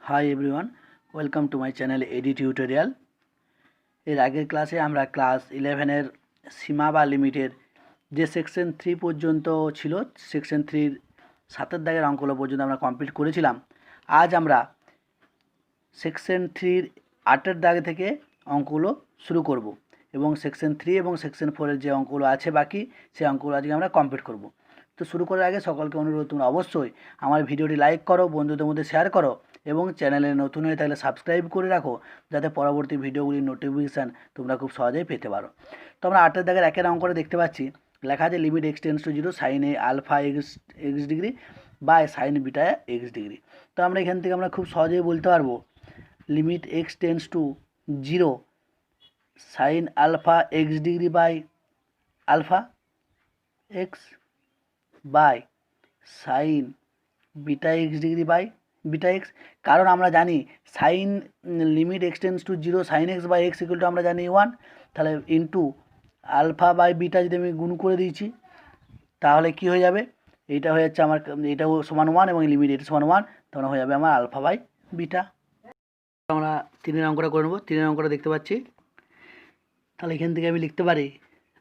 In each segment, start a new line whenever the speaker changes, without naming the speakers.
High everyone, welcome to my channel AD tutorial. এর আগের ক্লাসে আমরা ক্লাস 11-এর সীমা বা লিমিটের যে সেকশন 3 পর্যন্ত ছিল, সেকশন 3-র 7-এর দাগের অঙ্কগুলো পর্যন্ত আমরা কমপ্লিট করেছিলাম। আজ আমরা সেকশন 3-র 8-এর দাগে থেকে অঙ্কগুলো শুরু করব এবং সেকশন 3 এবং সেকশন 4-এর যে অঙ্কগুলো আছে বাকি, সেই অঙ্কগুলো আজকে আমরা কমপ্লিট করব। তো শুরু করার আগে সকলকে অনুরোধ, তোমরা অবশ্যই আমার ভিডিওটি লাইক করো, বন্ধুদের মধ্যে শেয়ার করো এবং চ্যানেলে নতুন হয়ে থাকলে সাবস্ক্রাইব করে রাখো, যাতে পরবর্তী ভিডিওগুলির নোটিফিকেশান তোমরা খুব সহজেই পেতে পারো। তো আমরা 8-এর দাগের 1-এর অঙ্কটা দেখতে পাচ্ছি, লেখা আছে limit x tends to 0 sine এ alpha x degree by sine beta x degree. তো আমরা এখান থেকে আমরা খুব সহজেই বলতে পারবো limit x tends to 0 sine alpha x degree by alpha x by sine beta x degree by beta x. কারণ আমরা জানি sine limit x tends to 0 sign x by x equal to আমরা জানি 1, তাহলে ইন্টু আলফা বাই বিটা যদি আমি গুণ করে দিয়েছি তাহলে কি হয়ে যাবে, এইটা হয়ে যাচ্ছে আমার, এটাও সমান 1 এবং লিমিট এটা সমান 1, তখন হয়ে যাবে আমার আলফা বাই বিটা। আমরা 3-এর অঙ্কটা করে নেবো। 3-এর অঙ্কটা দেখতে পাচ্ছি, তাহলে এখান থেকে আমি লিখতে পারি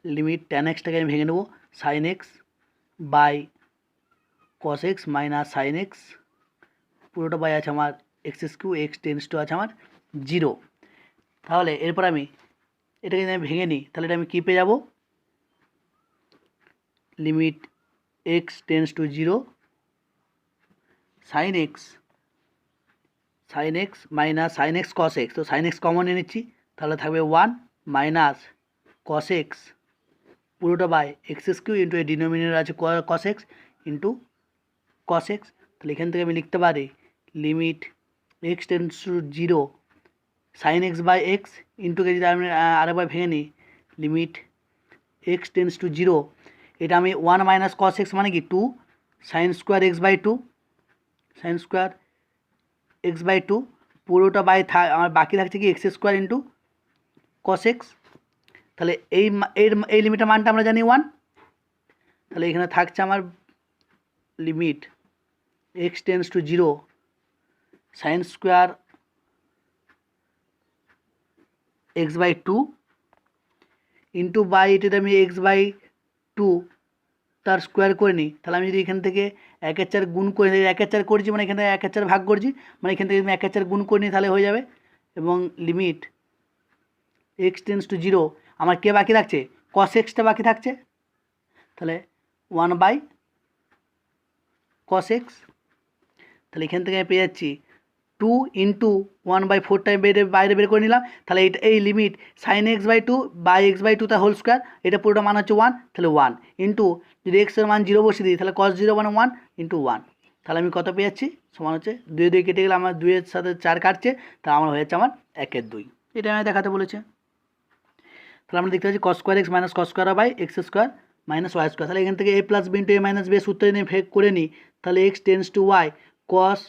লিমিট ট্যান এক্সটাকে আমি ভেঙে নেবো, sine x by cos x minus sign x, পুরোটা বাই আছে আমার x cube, x tends to আছে আমার 0। তাহলে এরপর আমি এটাকে যদি আমি ভেঙে নিই তাহলে এটা আমি কী পেয়ে যাব, limit x tends to 0 sign x minus sign x cos x, তো সাইন এক্স কমন নিয়ে নিচ্ছি, তাহলে থাকবে 1 মাইনাস কস এক্স পুরোটা বাই এক্স কিউ ইন্টু এই ডিনোমিনেটর আছে cos x into cos x. তাহলে এখান থেকে আমি লিখতে পারি limit x tends to 0 sign x by x ইন্টুকে যদি আমি আরেকবার ভেঙে নিই লিমিট এক্স টেন্স টু 0, এটা আমি 1 মাইনাস কস এক্স মানে কি 2 sine square x by 2, sine square x by 2 পুরোটা বাই আমার বাকি থাকছে কি x square into cos x. তাহলে এই লিমিটের মানটা আমরা জানি 1, তাহলে এখানে থাকছে আমার limit x tends to 0 sine square x by 2 into by এটাতে আমি এক্স বাই 2 তার স্কোয়ার করে নিই, তাহলে আমি যদি এখান থেকে 1/4 গুণ করে 1/4 করছি মানে এখান থেকে 1/4 ভাগ করছি মানে এখান থেকে আমি 1/4 গুণ করে নিই তাহলে হয়ে যাবে। এবং লিমিট এক্স টেন্স টু 0 আমার কে বাকি থাকছে, কস এক্সটা বাকি থাকছে, তাহলে 1 বাই কস এক্স। তাহলে এখান থেকে আমি পেয়ে যাচ্ছি 2 ইন্টু 1/4 টাইম বাইরে বের করে নিলাম, তাহলে এই limit sine x by 2 by x by 2 তার হোল স্কোয়ার, এটা পুরোটা মান হচ্ছে 1, তাহলে 1 ইন্টু যদি এক্সের মান 0 বসিয়ে দিই তাহলে কস 0 মানে 1 ইন্টু 1, তাহলে আমি কত পেয়ে যাচ্ছি, সমান হচ্ছে 2 কেটে গেলে আমার 2-এর সাথে 4 কাটছে, তা আমার হয়ে যাচ্ছে আমার 1/2। এটা আমি দেখাতে বলেছে। তাহলে আমরা দেখতে পাচ্ছি cos square x minus cos square by x square minus y square. তাহলে এখান থেকে a plus B into A minus B সূত্র নিয়ে ভেগ করে নিই, তাহলে x tends to y cos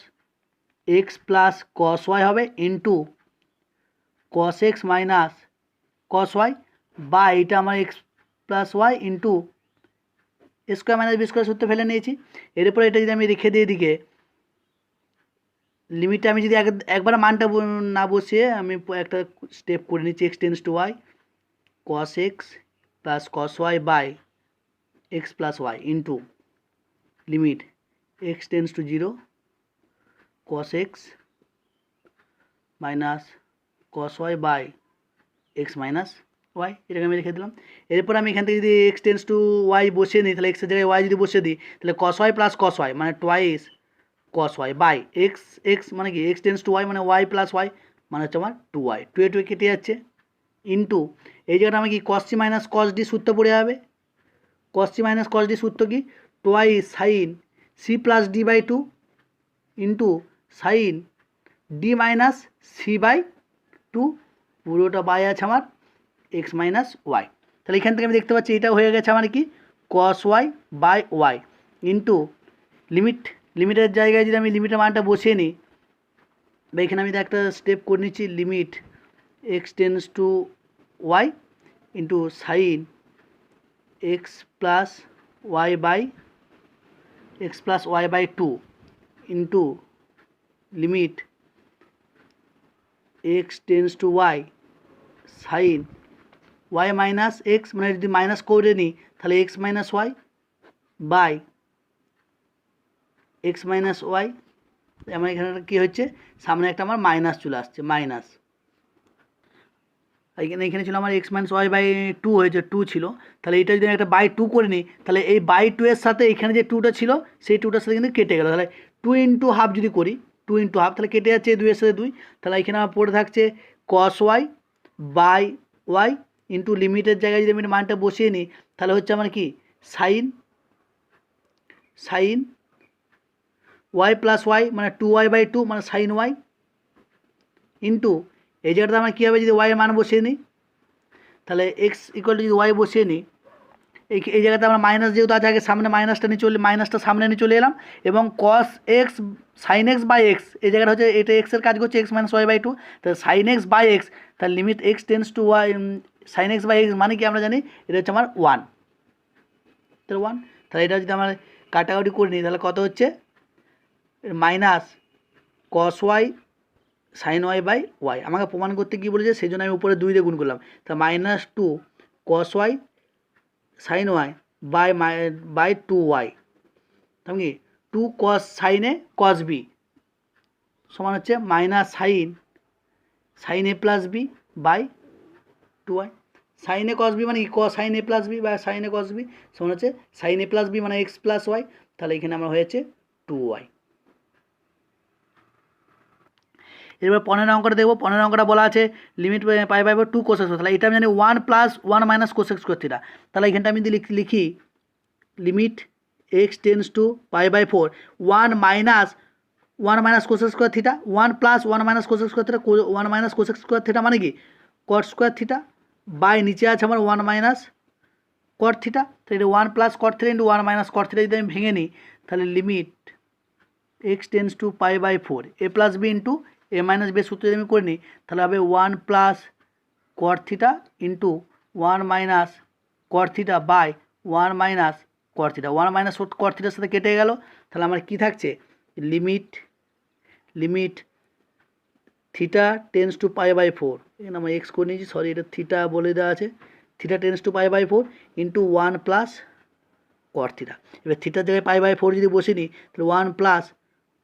x plus cos y হবে into cos x minus cos y বা এটা আমার x plus y into square minus b square সূত্র ফেলে নিয়েছি। এরপর এটা যদি আমি রেখে দিই এদিকে, লিমিটটা আমি যদি একবার মানটা না বসিয়ে আমি একটা স্টেপ করে নিচ্ছি, x tends to y cos x plus cos y by x plus y into limit x tends to 0 cos x minus cos y by x minus y, এটাকে আমি রেখে দিলাম। এরপর আমি এখান থেকে যদি এক্স টেন্স টু ওয়াই বসিয়ে নিই, তাহলে এক্সের জায়গায় ওয়াই যদি বসিয়ে দিই তাহলে cos y plus cos y মানে twice cos y by x মানে কি এক্স টেন্স টু ওয়াই মানে ওয়াই প্লাস ওয়াই মানে হচ্ছে আমার 2y, 2 কেটে যাচ্ছে ইন্টু এই জায়গাটা আমি কি cos c minus cos d সূত্র পড়ে যাবে, cos c minus cos d সূত্র কি twice sine C plus D by 2 into sine D minus C by 2, পুরোটা বাই আছে আমার এক্স মাইনাস ওয়াই। তাহলে এখান থেকে আমি দেখতে পাচ্ছি এটা হয়ে গেছে আমার কি cos y by y into লিমিটের জায়গায় যদি আমি লিমিটের মানটা বসিয়ে নিই, বা এখানে আমি একটা স্টেপ করে নিচ্ছি limit x tends to y into sine x plus y by 2 into limit x tends to y sine y minus x, মানে যদি মাইনাস করে নিই তাহলে x minus y by x minus y. আমার এখানে কী হচ্ছে, সামনে একটা আমার মাইনাস চলে আসছে, মাইনাস। এখানে ছিল আমার x minus y by two হয়েছে, টু ছিল, তাহলে এটা যদি একটা বাই টু করে নিই তাহলে এই বাই টু এর সাথে এখানে যে টুটা ছিল সেই টুটার সাথে কিন্তু কেটে গেল। তাহলে টু ইন্টু হাফ যদি করি, টু ইন্টু হাফ তাহলে কেটে যাচ্ছে দুইয়ের সাথে দুই, তাহলে এখানে আমার পড়ে থাকছে cos y by y into লিমিটের জায়গায় যদি আমি মানটা বসিয়ে নিই তাহলে হচ্ছে আমার কি sine sine y plus y মানে টু ওয়াই বাই টু মানে সাইন ওয়াই ইন্টু এই জায়গাটা আমার কী হবে, যদি ওয়াই এর মান বসিয়ে নিই তাহলে এক্স ইকুয়াল টু যদি ওয়াই বসিয়ে নিই, এই জায়গাতে আমরা মাইনাস যেহেতু আছে আগে সামনে মাইনাসটা নিয়ে চলে, মাইনাসটা সামনে নিয়ে চলে এলাম, এবং cos x sin x by x এই জায়গাটা হচ্ছে এটা এক্সের কাজ করছে, x minus y by two, তাহলে সাইন এক্স বাই এক্স, তাহলে limit x tends to y sin x by x মানে কি আমরা জানি এটা হচ্ছে আমার ওয়ান, তাহলে ওয়ান। তাহলে এটা যদি আমরা কাটাকাটি করে নিই তাহলে কত হচ্ছে minus cos y sine y by y. আমাকে প্রমাণ করতে কী বলেছে সেই জন্য আমি উপরে দুই দিয়ে গুণ করলাম, তা minus two cos y sine y by two y, তাহলে কি two cos sine A cos B সমান হচ্ছে minus sine A plus B by two y. Sine A cos B মানে কি কস সাইন এ প্লাস বি বা sine A cos B সমান হচ্ছে sine এ plus B মানে এক্স প্লাস ওয়াই, তাহলে এখানে আমরা হয়েছে টু ওয়াই। এবার 15 অঙ্কটা দেখবো। 15 অঙ্কটা বলা আছে limit pi by two cos x, তাহলে এটা আমি জানি one plus one minus cos x square theta, তাহলে এখানটা আমি যদি লিখি limit x tends to pi by four one minus cos x square theta, one plus one minus cos x square theta, one minus cos x square theta মানে কি cot square theta by নিচে আছে আমার one minus cot theta, তো এটা one plus cot theta into one minus cot theta যদি আমি ভেঙে নিই তাহলে limit x tends to pi by four A plus B into A minus B সূত্র যদি আমি করে নিই তাহলে হবে one plus cot theta into one minus cot theta by one minus cot theta, one minus cot থিটার সাথে কেটে গেল, তাহলে আমার কী থাকছে limit theta tends to pi by four, এখানে আমরা এক্স করে নিয়েছি, সরি এটা থিটা বলে দেওয়া আছে, theta tends to pi by four into one plus cot theta. এবার থিটার জায়গায় পাই বাই ফোর যদি বসে নিই তাহলে one plus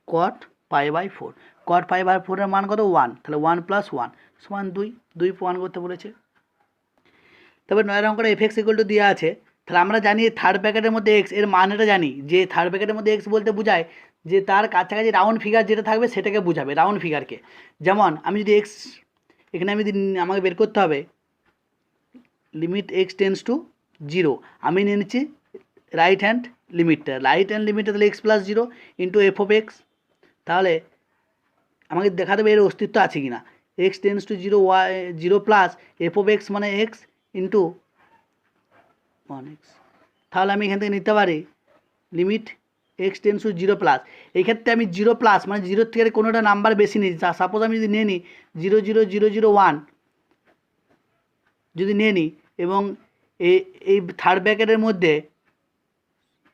cot pi by four, cot pi by ফোরের মান কত ওয়ান, তাহলে ওয়ান প্লাস ওয়ান সমান দুই প্রমাণ করতে বলেছে। তারপর 9 অঙ্কটা এফ এক্স ইকুয়াল টু দেওয়া আছে, তাহলে আমরা জানি থার্ড ব্র্যাকেটের মধ্যে এক্স এর মানটা জানি যে থার্ড ব্র্যাকেটের মধ্যে এক্স বলতে বোঝায় যে তার কাছাকাছি রাউন্ড ফিগার যেটা থাকবে সেটাকে বোঝাবে, রাউন্ড ফিগারকে। যেমন আমি যদি এক্স এখানে আমি যদি আমাকে বের করতে হবে limit x tends to zero, আমি নিয়ে নিচ্ছি রাইট হ্যান্ড লিমিটটা, তাহলে x plus zero into f of x, তাহলে আমাকে দেখা দেবে এর অস্তিত্ব আছে কি না, x tends to zero y zero plus f of x মানে এক্স ইন্টু ওয়ান এক্স, তাহলে আমি এখান থেকে নিতে পারি limit x tends to zero plus, এই ক্ষেত্রে আমি জিরো প্লাস মানে জিরোর থেকে কোনোটা নাম্বার বেশি নিই, সাপোজ আমি যদি নিয়ে নিই 0,0,0,0,1 যদি নিয়ে নিই এবং এই থার্ড ব্র্যাকেটের মধ্যে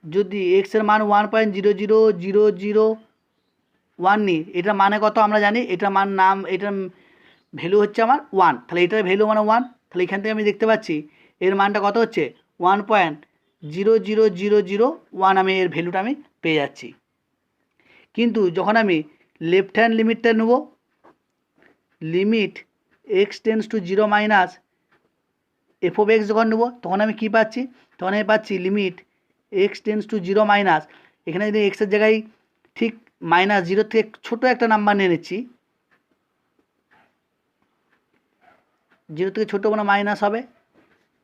যদি এক্সের মান 1.000001 নিই, এটার মানে কত আমরা জানি, এটার মান এটার ভ্যালু হচ্ছে আমার 1, তাহলে এটার ভ্যালু মানে 1, তাহলে এখান থেকে আমি দেখতে পাচ্ছি এর মানটা কত হচ্ছে 1.00001, আমি এর ভ্যালুটা আমি পেয়ে যাচ্ছি। কিন্তু যখন আমি লেফট হ্যান্ড লিমিটটা নেব limit x tends to zero minus F of x যখন নেব তখন আমি কী পাচ্ছি, তখন আমি পাচ্ছি limit x tends to zero minus, এখানে যদি এক্সের জায়গায় ঠিক মাইনাস জিরো থেকে ছোটো একটা নাম্বার নিয়ে নিচ্ছি, জিরো থেকে ছোটো মানে মাইনাস হবে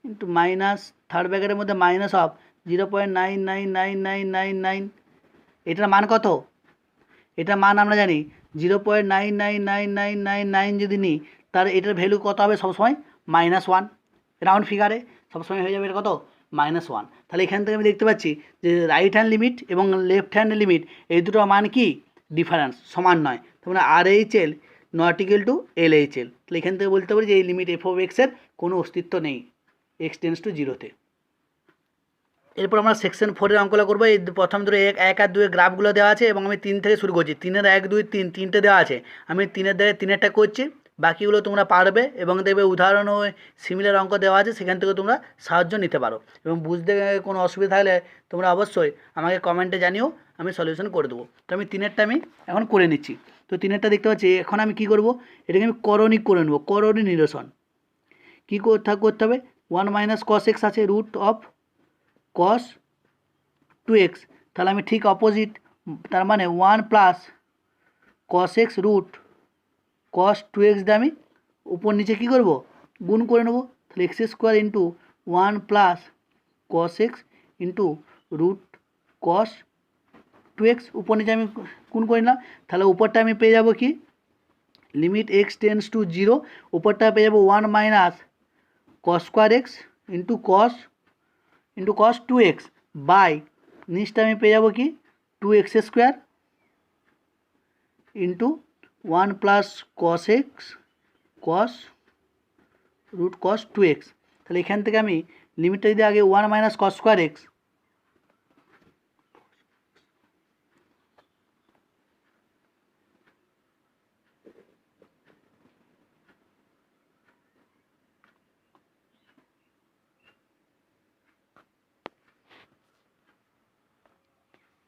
ইন্টু মাইনাস থার্ড ব্র্যাকেটের মধ্যে মাইনাস অফ 0.9999999, এটার মান কত, এটার মান আমরা জানি 0.9999999 যদি নিই তাহলে এটার ভ্যালু কত হবে সবসময় -1, রাউন্ড ফিগারে সবসময় হয়ে যাবে এটা কত -1, তাহলে এখান থেকে আমি দেখতে পাচ্ছি যে রাইট হ্যান্ড লিমিট এবং লেফট হ্যান্ড লিমিট এই দুটো মান কি ডিফারেন্স সমান নয়, তার RHL not equal to LHL, তাহলে এখান থেকে বলতে পারি যে এই লিমিট এফ অফ এক্সের কোনো অস্তিত্ব নেই এক্স টেন্স টু জিরোতে। এরপর আমরা সেকশন 4-এর অঙ্কগুলো করবো। এই প্রথম ধরে 1 আর 2-এর গ্রাফগুলো দেওয়া আছে এবং আমি 3 থেকে শুরু করছি, 3-এর 1 2 3 তিনটে দেওয়া আছে, আমি 3-এর জায়গায় 3-এরটা করছি, বাকিগুলো তোমরা পারবে এবং দেখবে উদাহরণ ও সিমিলার অঙ্ক দেওয়া আছে, সেখান থেকে তোমরা সাহায্য নিতে পারো। এবং বুঝতে কোনো অসুবিধা থাকলে তোমরা অবশ্যই আমাকে কমেন্টে জানিও, আমি সলিউশন করে দেবো। তো আমি তিনেরটা আমি এখন করে নিচ্ছি। তো তিনেরটা দেখতে পাচ্ছি, এখন আমি কী করব, এটাকে আমি করণিক করে নেবো, করণী নিরসন। কী করতে হবে, 1 মাইনাস কস এক্স আছে, রুট অফ কস 2x, তাহলে আমি ঠিক অপোজিট, তার মানে 1 plus cos x root cos 2x দিয়ে আমি উপর নিচে কী করব, গুণ করে নেবো। তাহলে x square into 1 plus cos x into root cos 2x, উপর নিচে আমি গুণ করে নিলাম। তাহলে উপরটা আমি পেয়ে যাব কি, লিমিট এক্স টেন্স টু 0, উপরটা পেয়ে যাবো 1 minus cos square x into cos 2x by নিচটা আমি পেয়ে যাবো কি 2x square into 1 plus cos x cos root cos 2x। তাহলে এখান থেকে আমি লিমিটটা যদি আগে 1 মাইনাস কস স্কোয়ার এক্স,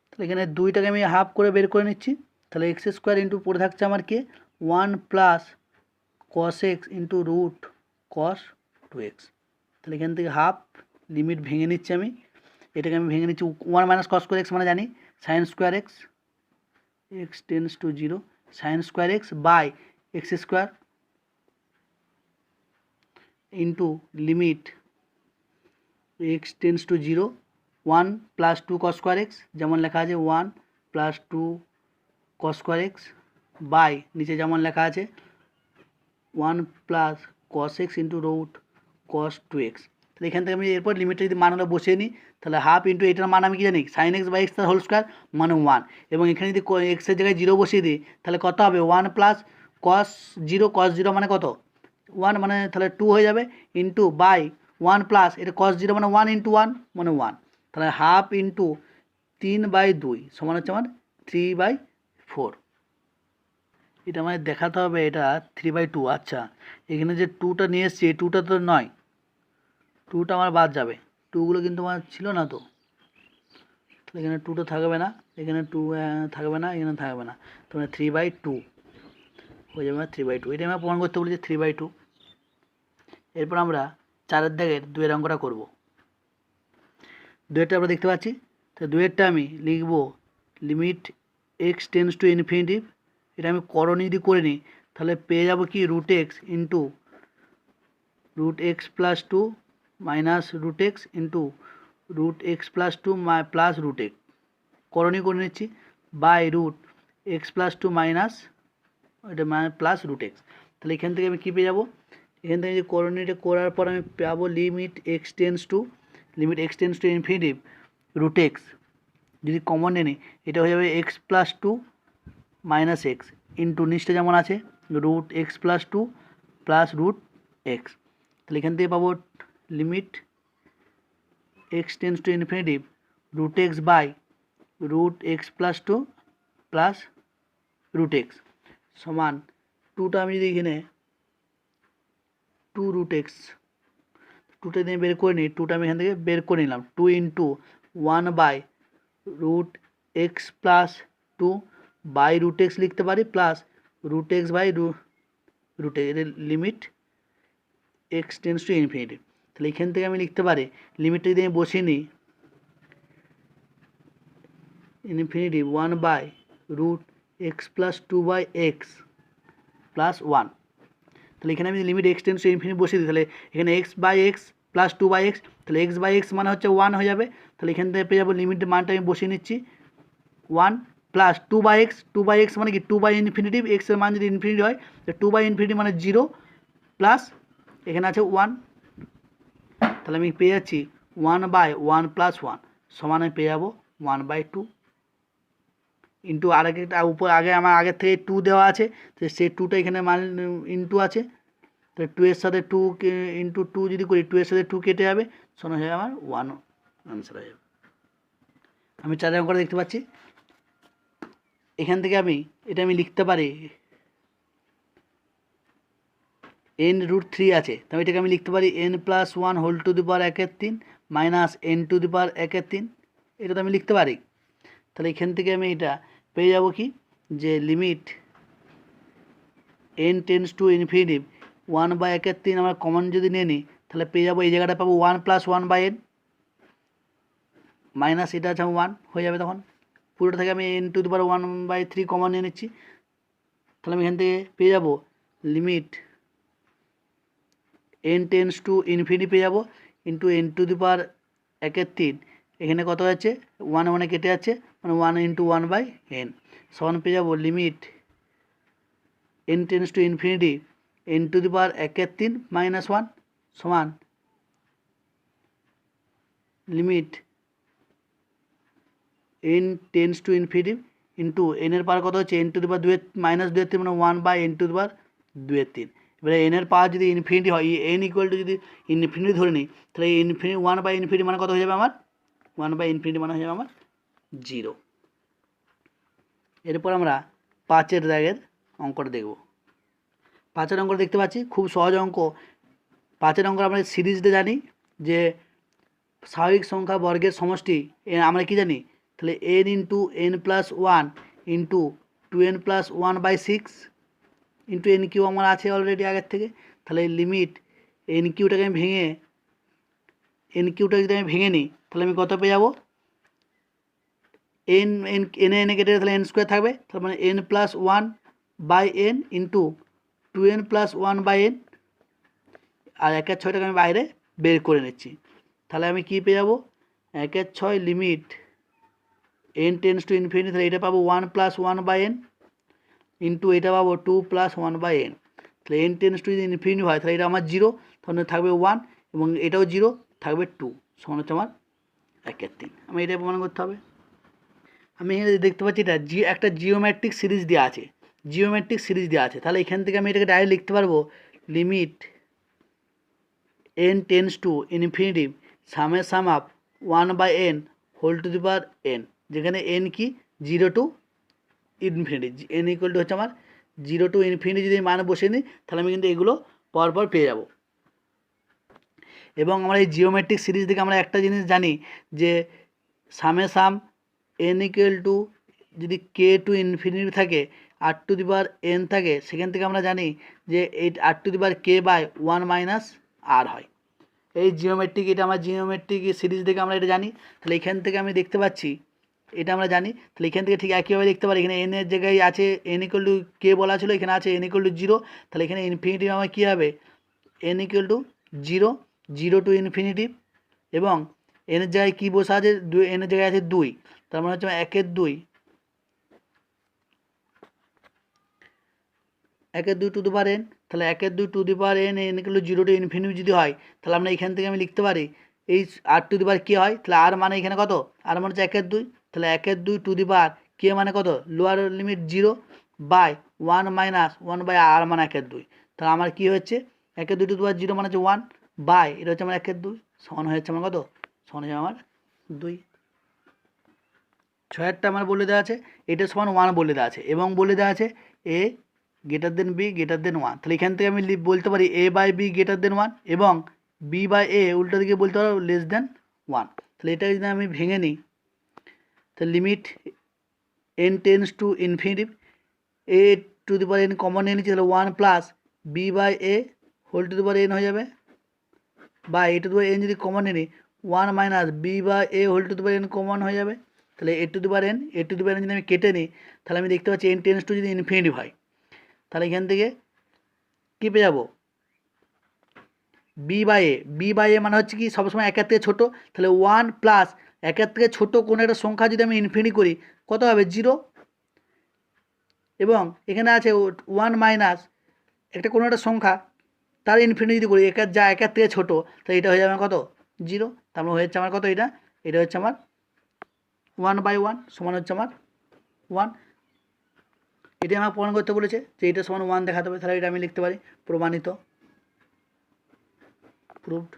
তাহলে এখানে 2টাকে আমি হাফ করে বের করে নিচ্ছি। তাহলে এক্স স্কোয়ার ইন্টু পড়ে থাকছে আমার কি 1 plus cos x into root cos 2x। তাহলে এখান থেকে হাফ, লিমিট ভেঙে নিচ্ছি আমি, এটাকে আমি ভেঙে নিচ্ছি। 1 মাইনাস কস স্কোয়ার এক্স মানে জানি sine square x, x tends to 0 sine square x by x square into limit x tends to 0 1 plus 2 cos square x, যেমন লেখা আছে 1 plus 2 cos square x by নিচে যেমন লেখা আছে 1 plus cos x into root cos 2x। তাহলে এখান থেকে আমি এরপর লিমিটটা যদি মানগুলো বসিয়ে নিই, তাহলে হাফ ইন্টু এটার মান আমি কি জানি সাইন এক্স বাই এক্স তার হোল স্কোয়ার মানে 1, এবং এখানে যদি এক্সের জায়গায় 0 বসিয়ে দিই তাহলে কত হবে 1 প্লাস কস 0 মানে কত 1, মানে তাহলে 2 হয়ে যাবে ইন্টু বাই 1 প্লাস এটা কস 0 মানে 1 ইন্টু 1 মানে 1, তাহলে হাফ ইন্টু 3/2 সমান হচ্ছে আমার 3/4। এটা আমাদের দেখাতে হবে এটা 3/2। আচ্ছা, এখানে যে 2টা নিয়ে এসছি এই 2টা তো নয়, 2টা আমার বাদ যাবে, 2গুলো কিন্তু আমার ছিল না, তো এখানে 2টা থাকবে না, এখানে 2 থাকবে না, এখানে থাকবে না, তো 3/2 হয়ে যাবে 3/2। এটা আমরা প্রমাণ করতে বলেছি 3/2। এরপর আমরা 4-এর দাগের 2-এর অঙ্কটা করব। 2-এরটা আমরা দেখতে পাচ্ছি, তো 2-এরটা আমি লিখব limit x tends to infinitive. এটা আমি করণী যদি করে নিই তাহলে পেয়ে যাব কি root x into root x plus 2 minus root x into root x plus 2 plus root x, করণী করে নিচ্ছি by root x plus 2 minus এটা প্লাস রুট এক্স। তাহলে এখান থেকে আমি কী পেয়ে যাবো, এখান থেকে যে করণীটা করার পর আমি পাবো limit x tends to infinity root x, যদি কমন নিই এটা হয়ে যাবে x plus 2 minus x into নিচটা যেমন আছে root x plus 2 plus root x. তাহলে এখান থেকে পাবো limit x tends to infinity root x by root x plus 2 plus root x সমান 2টা আমি যদি এখানে 2 রুট এক্স 2টা দিয়ে বের করে নিই, 2টা আমি এখান থেকে বের করে নিলাম, 2 into 1 by root x plus 2 by root x লিখতে পারি plus root x by root এর limit x tends to infinity. তাহলে এখান থেকে আমি লিখতে পারি লিমিটটা যদি আমি বসিয়ে নিই infinity 1 by root x plus 2 by x plus 1। তাহলে এখানে আমি limit x tends to infinity বসিয়ে দিই, তাহলে এখানে x by x plus 2 by x, তাহলে এক্স বাই এক্স মানে হচ্ছে 1 হয়ে যাবে। তাহলে এখান থেকে পেয়ে যাবো লিমিটের মানটা আমি বসিয়ে নিচ্ছি 1 প্লাস 2/x মানে কি 2 বাই ইনফিনিটিভ, এক্সের মান যদি ইনফিনিটি হয় তো 2 বাই ইনফিনিটি মানে 0 প্লাস এখানে আছে 1, তাহলে আমি পেয়ে যাচ্ছি 1/1 প্লাস 1 সমান আমি পেয়ে যাবো 1/2 ইন্টু আরেকটা উপর আগে আমার আগের থেকে 2 দেওয়া আছে, তো সেই 2টা এখানে মান ইন্টু আছে, তো 2 এর সাথে 2 ইন্টু 2 যদি করি 2 এর সাথে 2 কেটে যাবে, সমান হয়ে যাবে আমার 1 আনসার হয়ে যাবে। আমি 4 অঙ্কটা দেখতে পাচ্ছি, এখান থেকে আমি এটা আমি লিখতে পারি এন রুট থ্রি আছে, তাহলে এটাকে আমি লিখতে পারি n plus one whole to the power একের তিন minus n to the power একের তিন, এটা তো আমি লিখতে পারি। তাহলে এখান থেকে আমি এটা পেয়ে যাব কি, যে limit n tends to infinity one by একের তিন আমরা কমন যদি নিয়ে নিই, তাহলে পেয়ে যাবো এই জায়গাটা পাবো one plus one by n minus এটা আছে ওয়ান হয়ে যাবে। তখন পুরোটা থেকে আমি n to the power one by three common নিয়ে নিচ্ছি, তাহলে আমি এখান থেকে পেয়ে যাবো limit n tends to infinity পেয়ে যাবো into n to the power একের তিন, এখানে কত আছে ওয়ান ওয়ানে কেটে যাচ্ছে, মানে one into one by n সমান পেয়ে যাবো limit n tends to infinity n to the power একের তিন মাইনাস ওয়ান সমান limit n tends to infinity into এনের পাওয়ার কত হচ্ছে এন টু দি পাওয়ার দুয়ের মাইনাস দুয়ের তিন, মানে one by n to the power দুয়ের তিন। এবারে এনের পাওয়ার যদি ইনফিনিটি হয়, এন ইকুয়াল টু যদি ইনফিনিটি ধরে নিই, তাহলে ইনফিনিটি ওয়ান বাই ইনফিনিটি মানে কত হয়ে যাবে আমার, ওয়ান বাই ইনফিনিটি মানে হয়ে যাবে আমার জিরো। এরপর আমরা পাঁচের দাগের অঙ্কটা দেখব। পাঁচের অঙ্কটা দেখতে পাচ্ছি খুব সহজ অঙ্ক। পাঁচের অঙ্ক আমরা সিরিজটা জানি যে স্বাভাবিক সংখ্যা বর্গের সমষ্টি আমরা কি জানি, তাহলে n into n plus one into two n plus one by six into n cube আমার আছে অলরেডি আগের থেকে। তাহলে লিমিট এন কিউটাকে আমি যদি আমি ভেঙে নিই, তাহলে আমি কত পেয়ে যাবো, এন এন এনে এনে কেটে তাহলে এন স্কোয়ার থাকবে, তার মানে n plus one by n into two n plus one by n, আর একের ছয়টাকে আমি বাইরে বের করে নিচ্ছি। তাহলে আমি কী পেয়ে যাবো, একের ছয় limit n tends to infinity, তাহলে এটা পাবো one plus one by n into এটা পাবো two plus one by n. তাহলে এন টেন্স টু যদি ইনফিনিটি হয় তাহলে এটা আমার জিরো, তাহলে থাকবে ওয়ান এবং এটাও জিরো থাকবে টু, সমান হচ্ছে আমার একের তিন। আমি এটাই প্রমাণ করতে হবে। আমি এখানে দেখতে পাচ্ছি এটা একটা জিওমেট্রিক সিরিজ দেওয়া আছে, তাহলে এখান থেকে আমি এটাকে ডাইরেক্ট লিখতে পারবো limit n tends to infinity সামের sum up one by n whole to the power n, যেখানে এন কি zero to infinity, n equal to হচ্ছে আমার জিরো টু ইনফিনিটি যদি মান বসিয়ে নিই, তাহলে আমি কিন্তু এগুলো পরপর পেয়ে যাব। এবং আমরা এই জিওমেট্রিক সিরিজ থেকে আমরা একটা জিনিস জানি যে সামে সাম এন ইকুয়াল টু যদি কে টু ইনফিনিটি থাকে আর টু দি পাওয়ার এন থাকে, সেখান থেকে আমরা জানি যে এই r to the power k by one minus r হয়। এই জিওমেট্রিক, এটা আমার জিওমেট্রিক সিরিজ থেকে আমরা এটা জানি। তাহলে এখান থেকে আমি দেখতে পাচ্ছি এটা আমরা জানি, তাহলে এখান থেকে ঠিক একইভাবে দেখতে পারি এখানে এন এর জায়গায় আছে এন ইকুয়াল টু কে বলা ছিল, এখানে আছে এন ইকুয়াল টু জিরো, তাহলে এখানে ইনফিনিটি আমার কী হবে N equal to zero, zero to infinity, এবং এনের জায়গায় কী বসা আছে এনের জায়গায় আছে দুই, তার মানে হচ্ছে একের দুই টু দি পাওয়ার এন, তাহলে একের দুই two the power N N equal to zero to infinity যদি হয়, তাহলে আমরা এখান থেকে আমি লিখতে পারি এই আর টু দি পাওয়ার কে হয়, তাহলে আর মানে এখানে কত, আর মানে হচ্ছে একের দুই, তাহলে একের দুই টু দি পাওয়ার কে মানে কত lower limit zero by one minus one by r মানে একের দুই, তাহলে আমার কী হচ্ছে একের দুই টু দি পাওয়ার জিরো মানে হচ্ছে ওয়ান বাই এটা হচ্ছে আমার একের দুই সমান হচ্ছে আমার কত, সমান হচ্ছে আমার দুই। ছয়েরটা আমার বলে দেওয়া আছে এটা সমান ওয়ান বলে দেওয়া আছে, এবং বলে দেওয়া আছে a greater than b greater than one, তাহলে এখান থেকে আমি বলতে পারি a by b greater than one এবং বি বাই এ উল্টো দিকে বলতে পারো লেস দেন ওয়ান। তাহলে এটা যদি আমি ভেঙে নিই, তাহলে limit n tends to infinity a to the power n common নিয়ে নিচ্ছি, তাহলে one plus B by a whole to the power n হয়ে যাবে, বা a to the power n যদি কমন নিয়ে নিই one minus b by a whole to the power n common হয়ে যাবে, তাহলে এ টু দি পাওয়ার এন যদি আমি কেটে নিই, তাহলে আমি দেখতে পাচ্ছি এন টেন্স টু যদি ইনফিনিটি হয়, তাহলে এখান থেকে কী পেয়ে যাবো বি বাই এ মানে হচ্ছে কি সবসময় একের থেকে ছোটো, তাহলে ওয়ান প্লাস একের থেকে ছোটো কোনো একটা সংখ্যা যদি আমি ইনফিনিটি করি কত হবে জিরো, এবং এখানে আছে ওয়ান মাইনাস একটা কোনো একটা সংখ্যা তার ইনফিনিটি যদি করি একের থেকে ছোটো, তাহলে এটা হয়ে যাবে কত জিরো, তারপর হচ্ছে আমার কত এটা হচ্ছে আমার ওয়ান বাই ওয়ান সমান হচ্ছে আমার ওয়ান। এটি আমাকে প্রমাণ করতে বলেছে যে এটা সমান ওয়ান দেখাতে হবে, তাহলে এটা আমি লিখতে পারি প্রমাণিত, প্রুভড।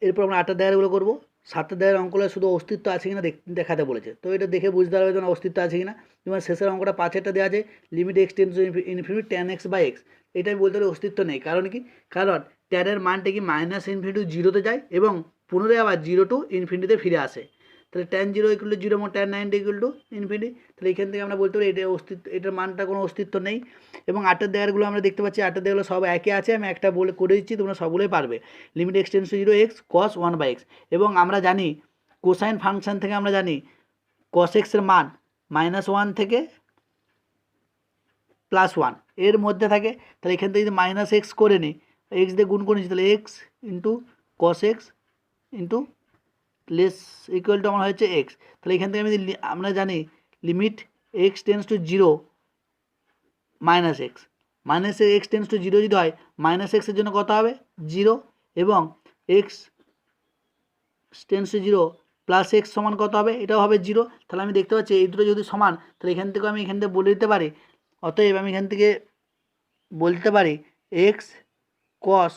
এরপর আমরা 8টার দায়েরগুলো করবো। 7টার দায়ের অঙ্কগুলো শুধু অস্তিত্ব আছে কিনা দেখাতে বলেছে, তো এটা দেখে বুঝতে পারবে যেন অস্তিত্ব আছে কিনা। যেমন শেষের অঙ্কটা 5-এরটা দেওয়া আছে limit x tends to infinity tan x by x, এটা আমি বলতে পারি অস্তিত্ব নেই। কারণ কি, কারণ ট্যানের মানটা কি মাইনাস ইনফিনিটি টু জিরোতে যায় এবং পুনরায় আবার জিরো টু ইনফিনিটিতে ফিরে আসে। তাহলে tan zero equal to zero এবং ট্যান 90 ইকুয়াল টু ইনফিনিটি। তাহলে এখান থেকে আমরা বলতে পারি এটা অস্তিত্ব, এটার মানটা কোনো অস্তিত্ব নেই। এবং 8-এর দেয়ারগুলো আমরা দেখতে পাচ্ছি, 8-এর দেয়ারগুলো সব একই আছে, আমি একটা বলে করে দিচ্ছি, তোমরা সবগুলোই পারবে। Limit x tends to zero x cos 1/x, এবং আমরা জানি কোসাইন ফাংশন থেকে আমরা জানি কস এক্সের মান -1 থেকে +1 এর মধ্যে থাকে। তাহলে এখান থেকে যদি -x করে নিই, এক্স দিয়ে গুণ করে নিচ্ছি, তাহলে x into cos x into less equal to আমার হচ্ছে এক্স। তাহলে এখান থেকে আমরা জানি limit x tends to zero -x, -x tends to zero যদি হয় -xের জন্য কত হবে 0, এবং x tends to zero plus x সমান কত হবে, এটাও হবে 0। তাহলে আমি দেখতে পাচ্ছি এই দুটো যদি সমান, তাহলে এখান থেকে আমি এখান থেকে বলে দিতে পারি, অতএব আমি এখান থেকে বলতে পারি এক্স কস,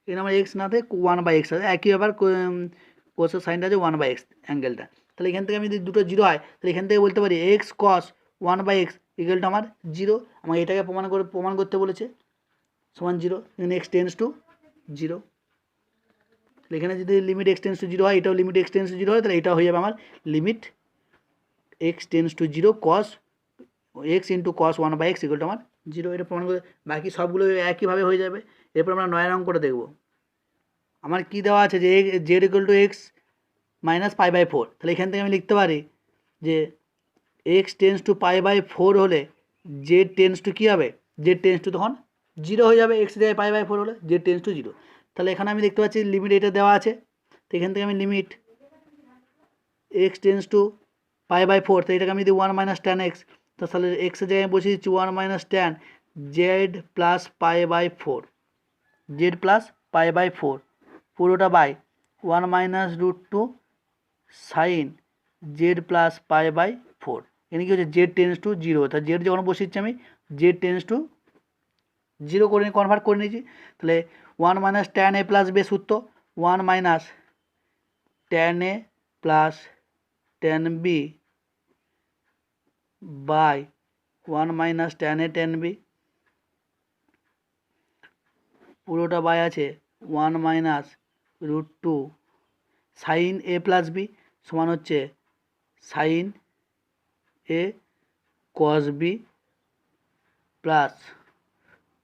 এখানে আমার এক্স না থাকে 1/x আছে, একই ব্যাপার, কোসের সাইনটা আছে 1/x অ্যাঙ্গেলটা। তাহলে এখান থেকে আমি যদি দুটো জিরো হয়, তাহলে এখান থেকে বলতে পারি x cos 1/x equal to আমার 0, আমাকে এটাকে প্রমাণ করতে বলেছে, সমান 0। এখানে এক্স টেন্স টু 0, এখানে যদি লিমিট এক্স টেন্স টু 0 হয়, এটাও লিমিট এক্স টেন্স টু 0 হয়, তাহলে এটা হয়ে যাবে আমার limit x tends to 0 cos x into cos 1/x equal to আমার 0। এটা প্রমাণ করে বাকি সবগুলো একইভাবে হয়ে যাবে। এরপর আমরা 9 অঙ্কটা দেখব। আমার কি দেওয়া আছে যে z equal to x minus π/4, তাহলে এখান থেকে আমি লিখতে পারি যে এক্স টেন্স টু π/4 হলে জেড টেন্স টু কী হবে, জেড টেন্স টু তখন 0 হয়ে যাবে, এক্স দেয় π/4 হলে জেড টেন্স টু 0। তাহলে এখানে আমি দেখতে পাচ্ছি লিমিট এটা দেওয়া আছে, তো এখান থেকে আমি লিমিট এক্স টেন্স টু π/4, তো এটাকে আমি যদি 1 - tan x, তো তাহলে এক্সের জায়গায় বসিয়ে দিচ্ছি 1 - tan z plus π/4, z plus π/4 পুরোটা বাই 1 - √2 সাইন জেড প্লাস π/4। এখানে কি হচ্ছে জেড টেন্স টু 0, তা জেড যখন বসিয়েছি আমি জেড টেন্স টু 0 করে কনভার্ট করে নিয়েছি। তাহলে 1 - tan a প্লাস b সূত্র 1 - tan a plus tan b by 1 - tan a tan b, পুরোটা বাই আছে 1 - √2 সাইন a প্লাস b সমান হচ্ছে sine a cos b plus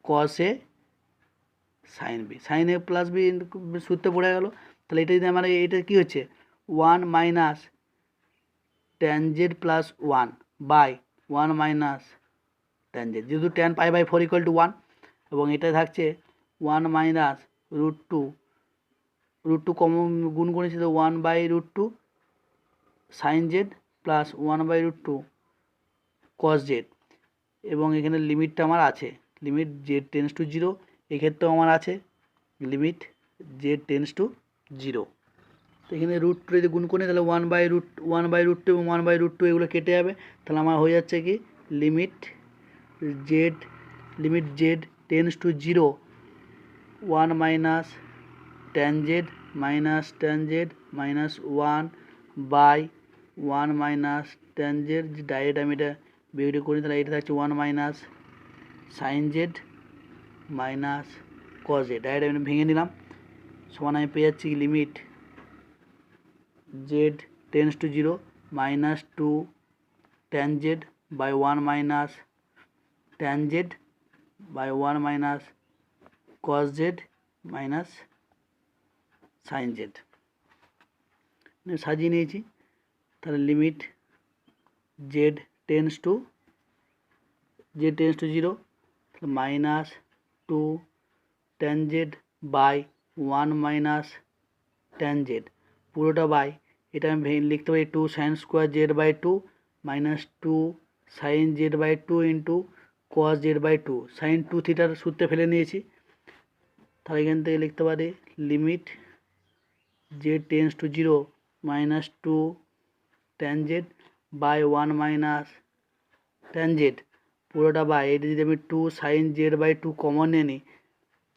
cos a sine b, sine A plus b সূত্রে পড়ে গেল। তাহলে এটা যদি আমার এটা কী হচ্ছে 1 - tan z plus 1 by 1 - tan z, যেহেতু tan π/4 ইকুয়াল টু 1, এবং এটা থাকছে 1 - √2 কমন গুণ করেছি, তো 1/√2 সাইন জেড প্লাস 1/√2 কস জেড, এবং এখানে লিমিটটা আমার আছে লিমিট জেড টেন্স টু 0, এক্ষেত্রেও আমার আছে লিমিট জেড টেন্স টু 0। তো এখানে √2 যদি গুণ করি তাহলে 1/√2 এবং 1/√2 এগুলো কেটে যাবে, তাহলে আমার হয়ে যাচ্ছে কি limit z tends to 0 1 - tan z minus tan z minus 1 by 1 - tan z, direct আমি এটা বিয়োগ করি, তাহলে এটা থাকছে 1 - sine z minus cos z, direct আমি ভেঙে নিলাম, সমান আমি পেয়ে যাচ্ছি limit z tends to 0 -2 tan z by 1 - tan z by 1 cos z minus sine z সাজিয়ে নিয়েছি। তাহলে limit z tends to 0 -2 tan z by 1 - tan z, পুরোটা বাই এটা আমি লিখতে পারি 2 sin square z by 2 -2 sine z by 2 into cos z by 2 sine 2 থিটার সূত্রে ফেলে নিয়েছি। তাহলে এখান থেকে লিখতে পারি limit z tends to 0 -2 tan z by 1 - tan z, পুরোটা বাই এটা যদি আমি 2 সাইন জেড বাই 2 কমন নিয়ে নিই,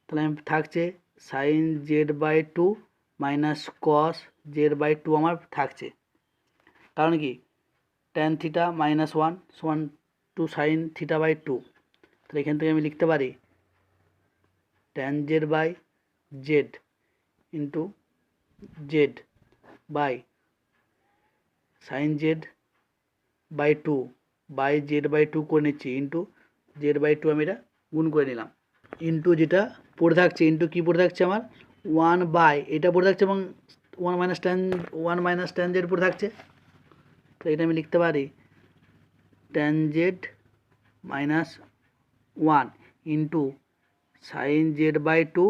তাহলে আমি থাকছে sine z by 2 minus cos z by 2 আমার থাকছে। কারণ কি ট্যান থিটা মাইনাস ওয়ান সমান two sine theta by two. তাহলে এখান থেকে আমি লিখতে পারি tan z by z into z by sign z by two by z by two করে নিচ্ছি ইন্টু জেড বাই টু আমি এটা গুণ করে নিলাম ইন্টু যেটা পড়ে থাকছে ইন্টু কী পড়ে থাকছে আমার ওয়ান বাই এটা পড়ে থাকছে এবং ওয়ান মাইনাস ট্যান জেড পড়ে থাকছে। তো এটা আমি লিখতে পারি tan z minus one into sign z by two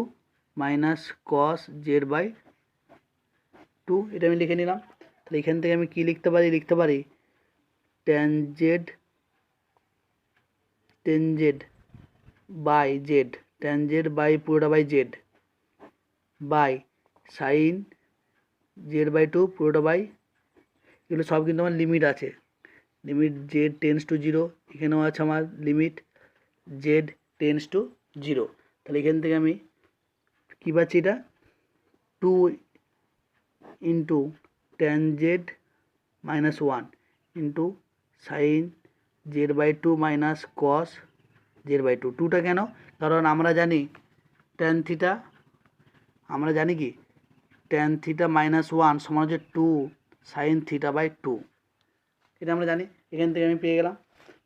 minus cos z by two, এটা আমি লিখে নিলাম। তাহলে এখান থেকে আমি কী লিখতে পারি tan z by z tan z by পুরোটা by z by sign z by two পুরোটা বাই, এগুলো সব কিন্তু আমার লিমিট আছে, limit z tends to zero, এখানেও আছে আমার limit z tends to zero. তাহলে এখান থেকে আমি কী পাচ্ছি এটা two into tan z minus one into sign z by two minus cos z by two. টুটা কেন? কারণ আমরা জানি ট্যান থিটা, আমরা জানি কি ট্যান থিটা মাইনাস ওয়ান সমান হচ্ছে two sine theta by two, এটা আমরা জানি। এখান থেকে আমি পেয়ে গেলাম।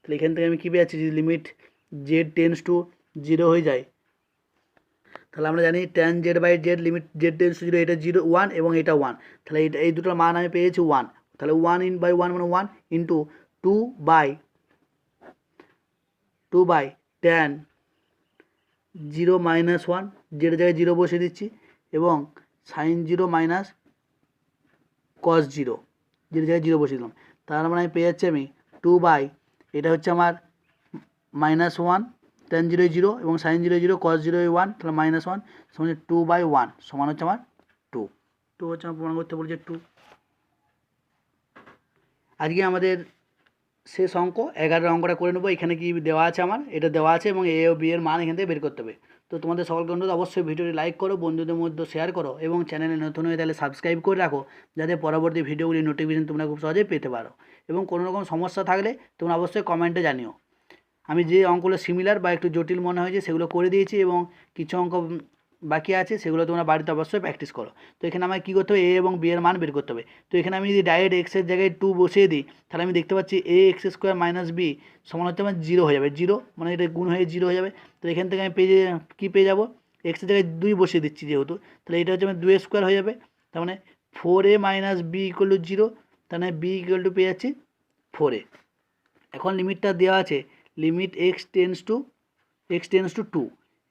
তাহলে এখান থেকে আমি কী পেয়েছি যদি limit z tends to zero হয়ে যায়, তাহলে আমরা জানি tan z by z limit z tends to zero, এটা জিরো ওয়ান এবং এটা ওয়ান, তাহলে এটা এই দুটোর মান আমি পেয়েছি ওয়ান। তাহলে ওয়ান ইন বাই ওয়ান মানে one into two by tan zero minus one, z জায়গায় জিরো বসিয়ে দিচ্ছি, এবং sine zero minus cos zero, z জায়গায় জিরো বসিয়ে দিলাম। তার মানে আমি পেয়ে যাচ্ছি আমি টু বাই, এটা হচ্ছে আমার minus one tan zero zero এবং sine zero zero cos zero one, তাহলে মাইনাস ওয়ান সমান টু বাই ওয়ান সমান হচ্ছে আমার টু। টু হচ্ছে আমার প্রমাণ করতে বলছে টু। আজকে আমাদের শেষ অঙ্ক 11 অঙ্কটা করে নেবো। এখানে কি দেওয়া আছে আমার, এটা দেওয়া আছে এবং এ ও বি এর মান এখান থেকে বের করতে হবে। তো তোমাদের সকলকে অনুরোধ অবশ্যই ভিডিওটি লাইক করো, বন্ধুদের মধ্যে শেয়ার করো এবং চ্যানেলে নতুন হয়ে তাহলে সাবস্ক্রাইব করে রাখো, যাতে পরবর্তী ভিডিওগুলির নোটিফিকেশন তোমরা খুব সহজেই পেতে পারো। এবং কোনো রকম সমস্যা থাকলে তোমরা অবশ্যই কমেন্টে জানিও। আমি যে অঙ্কগুলো সিমিলার বা একটু জটিল মনে হয়েছে সেগুলো করে দিয়েছি এবং কিছু অঙ্ক বাকি আছে সেগুলো তোমরা বাড়িতে অবশ্যই প্র্যাকটিস করো। তো এখানে আমায় কী করতে হবে, এ এবং বি এর মান বের করতে হবে। তো এখানে আমি যদি ডাইরেক্ট এক্সের জায়গায় টু বসিয়ে দিই, তাহলে আমি দেখতে পাচ্ছি এ এক্স স্কোয়ার মাইনাস বি সমান হচ্ছে আমার জিরো হয়ে যাবে, জিরো মানে এটা গুণ হয়ে জিরো হয়ে যাবে। তো এখান থেকে আমি পেয়ে যাবো এক্সের জায়গায় দুই বসিয়ে দিচ্ছি যেহেতু, তাহলে এটা হচ্ছে আমার দুই স্কোয়ার হয়ে যাবে। তার মানে four a minus b equal to zero, তার মানে বি ইকুয়াল টু পেয়ে যাচ্ছি ফোর এ। এখন লিমিটটা দেওয়া আছে, limit x tends to two,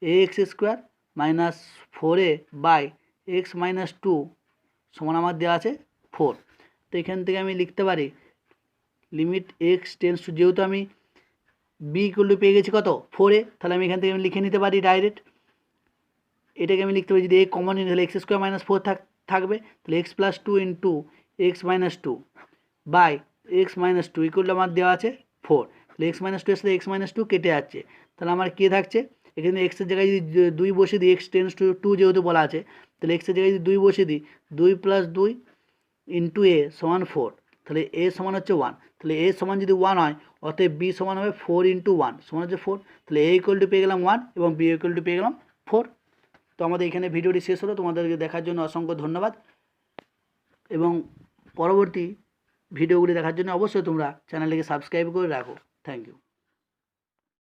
a x square minus four a by x minus two সমান আমার দেওয়া আছে ফোর। তো এখান থেকে আমি লিখতে পারি লিমিট এক্স টেন্স টু, যেহেতু আমি বি ইকুয়াল টু পেয়ে গেছি কত ফোর এ, তাহলে আমি এখান থেকে আমি লিখে নিতে পারি ডাইরেক্ট, এটাকে আমি লিখতে পারি যদি এ কমন নিই তাহলে এক্স স্কোয়ার মাইনাস ফোর থাকবে, তাহলে x plus two into x minus two by x minus two equal to আমার দেওয়া আছে ফোর। তাহলে এক্স মাইনাস টু এর সাথে এক্স মাইনাস টু কেটে যাচ্ছে, তাহলে আমার কে থাকছে এখানে এক্সের জায়গায় যদি দুই বসিয়ে দিই, এক্স টেন্স টু টু যেহেতু বলা আছে, তাহলে এক্সের জায়গায় যদি দুই বসিয়ে দিই, দুই প্লাস দুই ইন্টু এ সমান ফোর, তাহলে এ সমান হচ্ছে ওয়ান, তাহলে এ সমান যদি ওয়ান হয় অতএব বি সমান হবে ফোর ইন্টু ওয়ান সমান হচ্ছে ফোর, তাহলে এ ইকুয়াল টু পেয়ে গেলাম ওয়ান এবং বি ইকুয়াল টু পেয়ে গেলাম ফোর। তো আমাদের এখানে ভিডিওটি শেষ হলো, তোমাদেরকে দেখার জন্য অসংখ্য ধন্যবাদ এবং পরবর্তী ভিডিওগুলি দেখার জন্য অবশ্যই তোমরা চ্যানেলটিকে সাবস্ক্রাইব করে রাখো। Thank you.